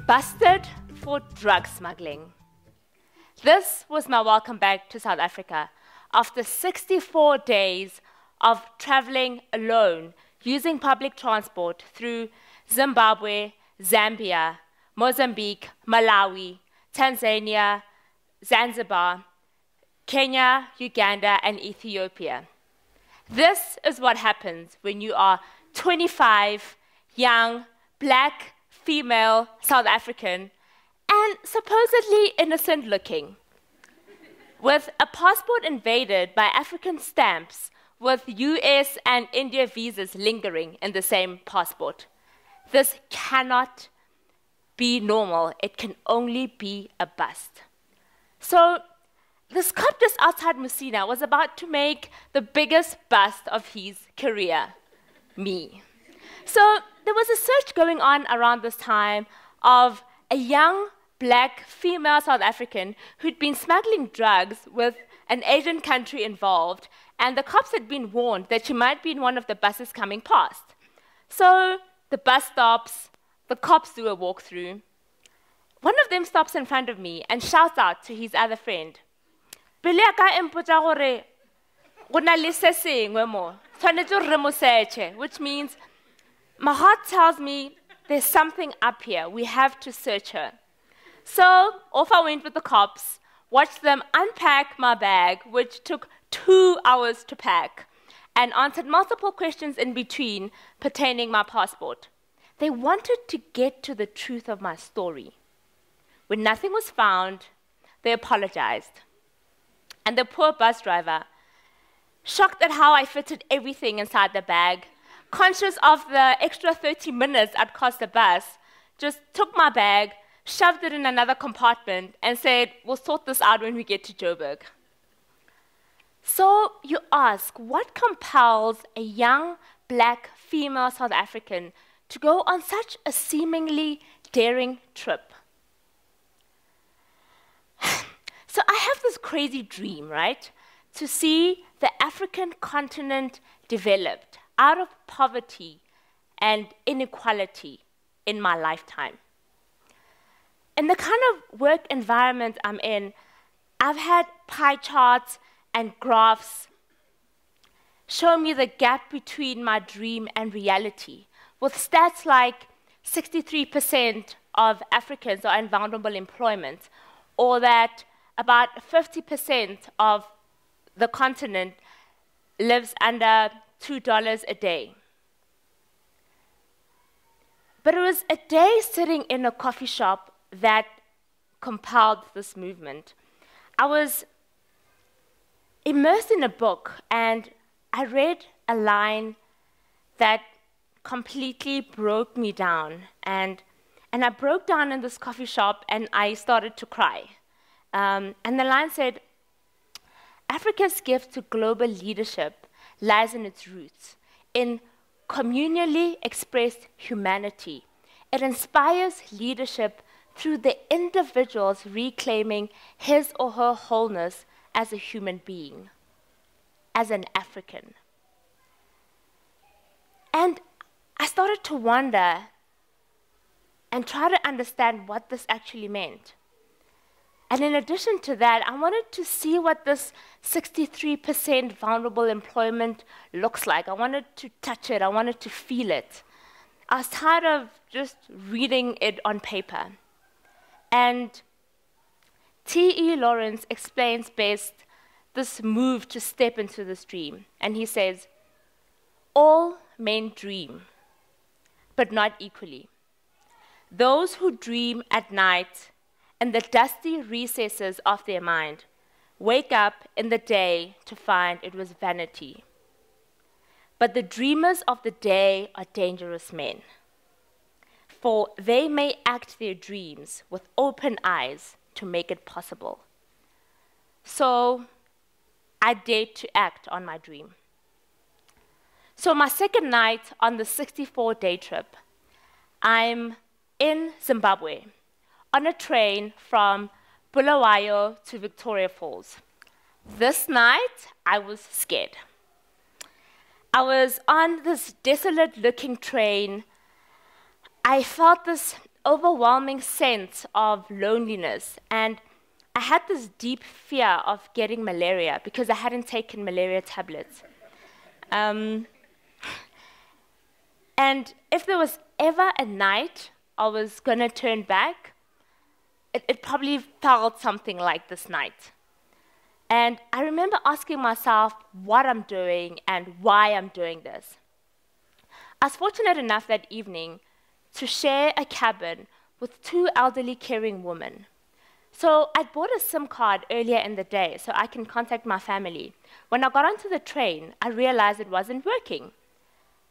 Busted for drug smuggling. This was my welcome back to South Africa after 64 days of traveling alone using public transport through Zimbabwe, Zambia, Mozambique, Malawi, Tanzania, Zanzibar, Kenya, Uganda, and Ethiopia. This is what happens when you are 25, young, black, female, South African, and supposedly innocent looking, with a passport invaded by African stamps with US and India visas lingering in the same passport. This cannot be normal. It can only be a bust. So this cop just outside Messina was about to make the biggest bust of his career, me. So there was a search going on around this time of a young black female South African who'd been smuggling drugs with an Asian country involved, and the cops had been warned that she might be in one of the buses coming past. So the bus stops, the cops do a walkthrough. One of them stops in front of me and shouts out to his other friend, which means, my heart tells me there's something up here. We have to search her. So off I went with the cops, watched them unpack my bag, which took 2 hours to pack, and answered multiple questions in between pertaining my passport. They wanted to get to the truth of my story. When nothing was found, they apologized. And the poor bus driver, shocked at how I fitted everything inside the bag, conscious of the extra 30 minutes I'd cost the bus, just took my bag, shoved it in another compartment, and said, we'll sort this out when we get to Joburg. So you ask, what compels a young, black, female South African to go on such a seemingly daring trip? So I have this crazy dream, right? To see the African continent developed out of poverty and inequality in my lifetime. In the kind of work environment I'm in, I've had pie charts and graphs show me the gap between my dream and reality, with stats like 63% of Africans are in vulnerable employment, or that about 50% of the continent lives under $2 a day. But it was a day sitting in a coffee shop that compelled this movement. I was immersed in a book, and I read a line that completely broke me down. And I broke down in this coffee shop, and I started to cry. And the line said, Africa's gift to global leadership lies in its roots, in communally expressed humanity. It inspires leadership through the individuals reclaiming his or her wholeness as a human being, as an African. And I started to wonder and try to understand what this actually meant. And in addition to that, I wanted to see what this 63% vulnerable employment looks like. I wanted to touch it. I wanted to feel it. I was tired of just reading it on paper. And T.E. Lawrence explains best this move to step into this dream. And he says, all men dream, but not equally. Those who dream at night in the dusty recesses of their mind wake up in the day to find it was vanity. But the dreamers of the day are dangerous men, for they may act their dreams with open eyes to make it possible. So I dared to act on my dream. So my second night on the 64-day trip, I'm in Zimbabwe on a train from Bulawayo to Victoria Falls. This night, I was scared. I was on this desolate-looking train. I felt this overwhelming sense of loneliness, and I had this deep fear of getting malaria because I hadn't taken malaria tablets. And if there was ever a night I was going to turn back, it probably felt something like this night. And I remember asking myself what I'm doing and why I'm doing this. I was fortunate enough that evening to share a cabin with two elderly caring women. So I bought a SIM card earlier in the day so I can contact my family. When I got onto the train, I realized it wasn't working.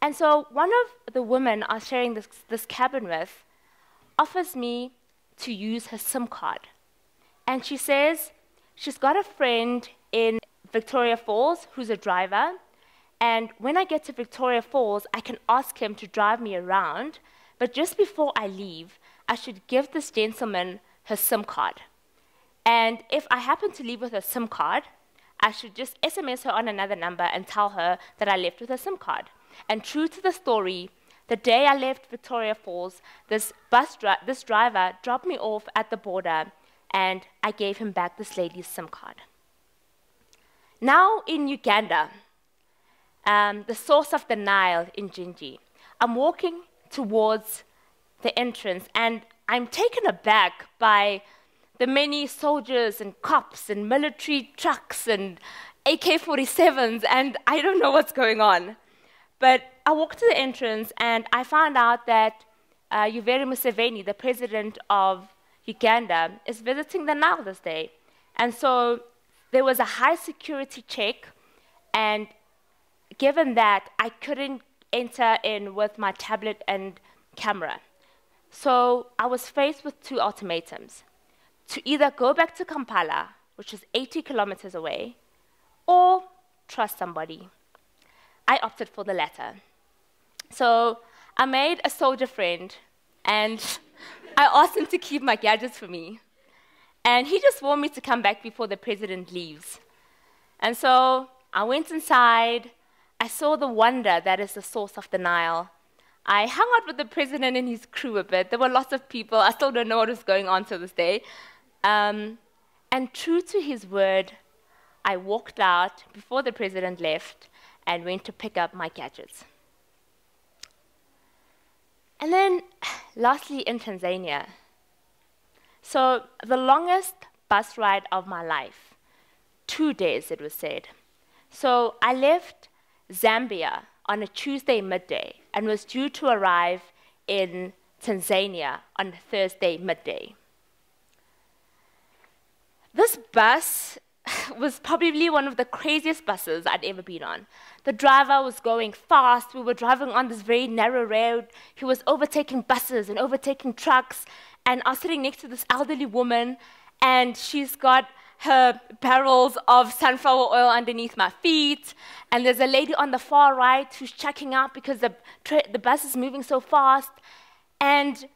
And so one of the women I was sharing this cabin with offers me to use her SIM card. And she says she's got a friend in Victoria Falls who's a driver, and when I get to Victoria Falls, I can ask him to drive me around, but just before I leave, I should give this gentleman her SIM card. And if I happen to leave with a SIM card, I should just SMS her on another number and tell her that I left with a SIM card. And true to the story, the day I left Victoria Falls, this driver dropped me off at the border, and I gave him back this lady's SIM card. Now in Uganda, the source of the Nile in Ginji, I'm walking towards the entrance, and I'm taken aback by the many soldiers and cops and military trucks and AK-47s, and I don't know what's going on. But I walked to the entrance, and I found out that Yoweri Museveni, the president of Uganda, is visiting the Nile this day. And so there was a high security check, and given that, I couldn't enter in with my tablet and camera. So I was faced with two ultimatums: to either go back to Kampala, which is 80 kilometers away, or trust somebody. I opted for the latter. So I made a soldier friend, and I asked him to keep my gadgets for me. And he just warned me to come back before the president leaves. And so I went inside. I saw the wonder that is the source of the Nile. I hung out with the president and his crew a bit. There were lots of people. I still don't know what was going on to this day. And true to his word, I walked out before the president left and went to pick up my gadgets. And then, lastly, in Tanzania. So, the longest bus ride of my life, 2 days, it was said. So, I left Zambia on a Tuesday midday and was due to arrive in Tanzania on Thursday midday. This bus was probably one of the craziest buses I'd ever been on. The driver was going fast. We were driving on this very narrow road. He was overtaking buses and overtaking trucks. And I was sitting next to this elderly woman, and she's got her barrels of sunflower oil underneath my feet. And there's a lady on the far right who's checking out because the bus is moving so fast. And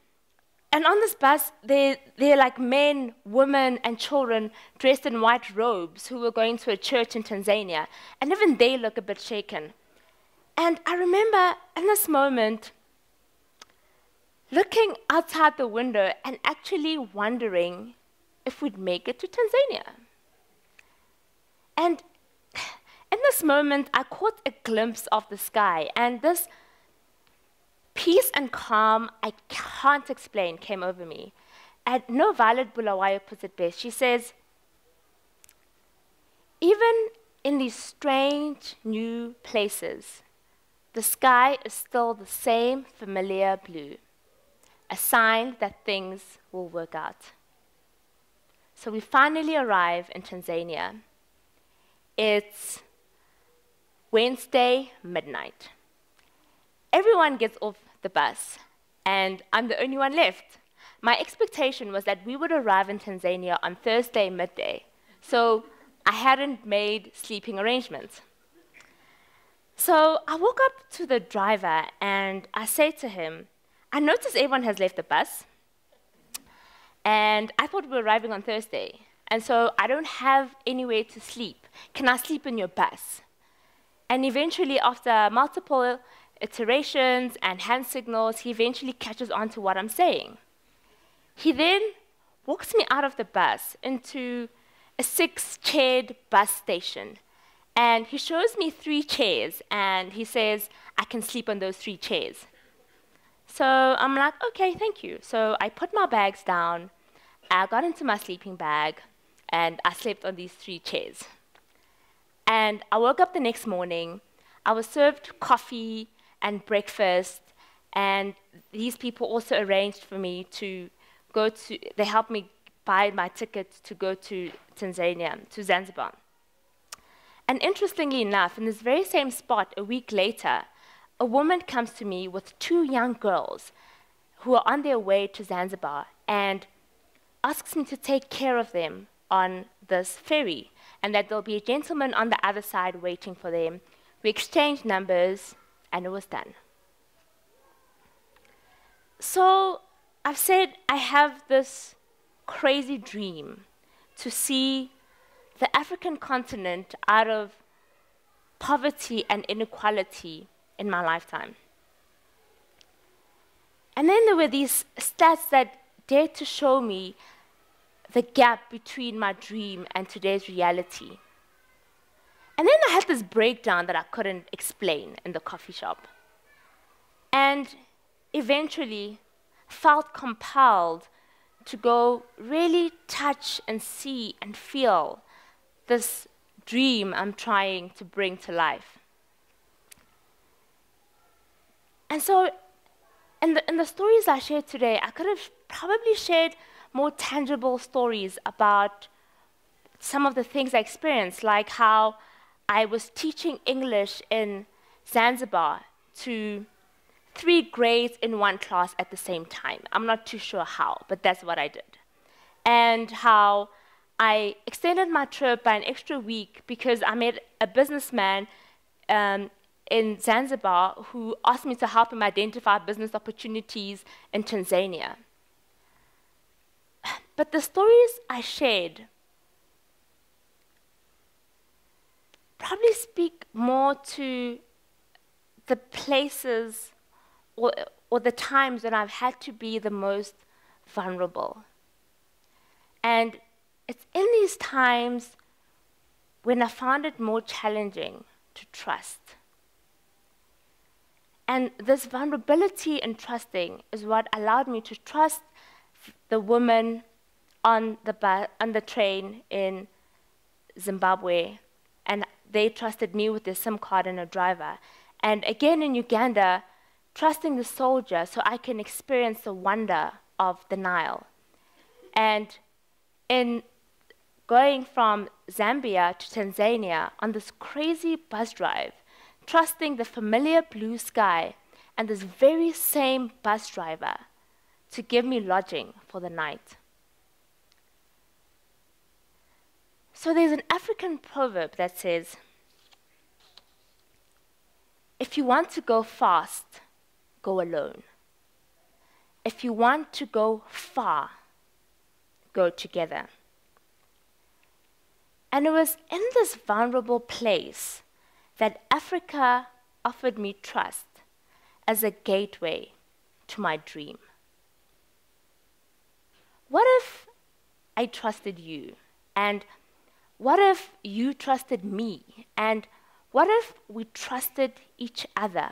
on this bus, they're like men, women, and children dressed in white robes who were going to a church in Tanzania. And even they look a bit shaken. And I remember in this moment looking outside the window and actually wondering if we'd make it to Tanzania. And in this moment, I caught a glimpse of the sky, and this peace and calm I can't explain came over me. And No Violet Bulawayo puts it best. She says, even in these strange new places, the sky is still the same familiar blue, a sign that things will work out. So we finally arrive in Tanzania. It's Wednesday midnight. Everyone gets off the bus, and I'm the only one left. My expectation was that we would arrive in Tanzania on Thursday midday, so I hadn't made sleeping arrangements. So I walk up to the driver, and I say to him, I notice everyone has left the bus, and I thought we were arriving on Thursday, and so I don't have anywhere to sleep. Can I sleep in your bus? And eventually, after multiple iterations and hand signals, he eventually catches on to what I'm saying. He then walks me out of the bus into a 6-chaired bus station. And he shows me 3 chairs, and he says, I can sleep on those 3 chairs. So I'm like, okay, thank you. So I put my bags down, I got into my sleeping bag, and I slept on these 3 chairs. And I woke up the next morning, I was served coffee and breakfast, and these people also arranged for me to go to, they helped me buy my ticket to go to Tanzania, to Zanzibar. And interestingly enough, in this very same spot, a week later, a woman comes to me with 2 young girls who are on their way to Zanzibar and asks me to take care of them on this ferry, and that there'll be a gentleman on the other side waiting for them. We exchanged numbers, and it was done. So I've said I have this crazy dream to see the African continent out of poverty and inequality in my lifetime. And then there were these stats that dared to show me the gap between my dream and today's reality. And then I had this breakdown that I couldn't explain in the coffee shop. And eventually felt compelled to go really touch and see and feel this dream I'm trying to bring to life. And so in the stories I shared today, I could have probably shared more tangible stories about some of the things I experienced, like how I was teaching English in Zanzibar to 3 grades in 1 class at the same time. I'm not too sure how, but that's what I did. And how I extended my trip by an extra week because I met a businessman in Zanzibar who asked me to help him identify business opportunities in Tanzania. But the stories I shared probably speak more to the places or the times when I've had to be the most vulnerable. And it's in these times when I found it more challenging to trust. And this vulnerability and trusting is what allowed me to trust the woman on the train in Zimbabwe, and they trusted me with their SIM card and a driver. And again in Uganda, trusting the soldier so I can experience the wonder of the Nile. And in going from Zambia to Tanzania on this crazy bus drive, trusting the familiar blue sky and this very same bus driver to give me lodging for the night. So there's an African proverb that says, if you want to go fast, go alone. If you want to go far, go together. And it was in this vulnerable place that Africa offered me trust as a gateway to my dream. What if I trusted you? And what if you trusted me? And what if we trusted each other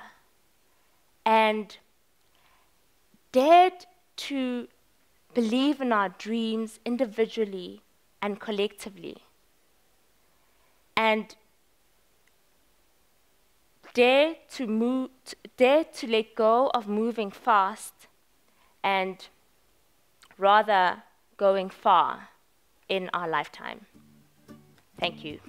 and dared to believe in our dreams individually and collectively? And dare to let go of moving fast and rather going far in our lifetime. Thank you.